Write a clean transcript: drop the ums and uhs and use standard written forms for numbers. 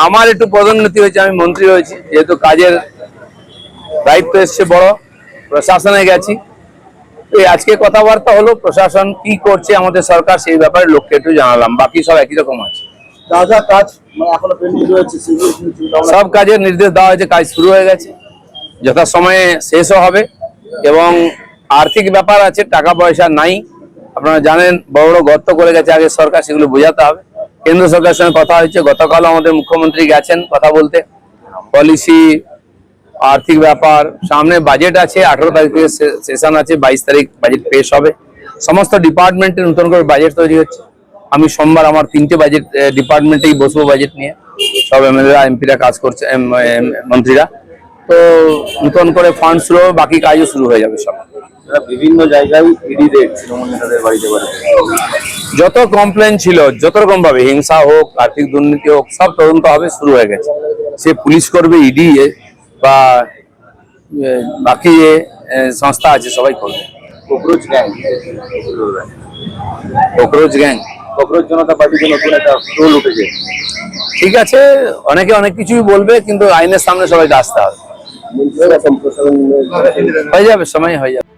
আমার একটু পদোন্নতি হয়েছে, আমি মন্ত্রী হয়েছি, যেহেতু কাজের দায়িত্ব এসছে বড়, প্রশাসনে গেছি। এই আজকে কথাবার্তা হলো, প্রশাসন কি করছে আমাদের সরকার সেই ব্যাপারে লোককে একটু জানালাম, বাকি সব একই রকম আছে। কাজ এখনো পেন্ডিং রয়েছে, সব কাজের নির্দেশ দেওয়া হয়েছে, কাজ শুরু হয়ে গেছে, যথাসময়ে শেষও হবে। এবং আর্থিক ব্যাপার আছে, টাকা পয়সা নাই, আপনারা জানেন বড় বড় গর্ত করে গেছে আগে সরকার, সেগুলো বোঝাতে হবে। কেন্দ্র সরকারের সঙ্গে কথা হয়েছে, গতকাল আমাদের মুখ্যমন্ত্রী গেছেন কথা বলতে, পলিসি, আর্থিক ব্যাপার। সামনে বাজেট আছে, 18 তারিখ থেকে সেশন আছে, 22 তারিখ বাজেট পেশ হবে। সমস্ত ডিপার্টমেন্টের নতুন করে বাজেট তৈরি হচ্ছে। আমি সোমবার আমার 3টে বাজেট ডিপার্টমেন্টেই বসবো বাজেট নিয়ে, সব এমএলএরা এমপিরা কাজ করছে, মন্ত্রীরা। তো নতুন করে ফান্ড শুরু হবে, বাকি কাজও শুরু হয়ে যাবে সব। বিভিন্ন জায়গায় ইডি রেড তৃণমূল নেতাদের বাড়িতে যত কমপ্লেন ছিল, যত রকম ভাবে হিংসা হোক, আর্থিক দুর্নীতি হোক, সব তদন্ত হবে, শুরু হয়ে গেছে। সে পুলিশ করবে, ইডি বা বাকি যে সংস্থা আছে সবাই করবে। Cockroach gang, cockroach gang, cockroach Janata পার্টিতে নতুন একটা রোল উঠেছে। ঠিক আছে, অনেকে অনেক কিছুই বলবে, কিন্তু আইনের সামনে সবাইকে আসতে হবে। হয়ে যাবে, সময় হয়ে যাবে।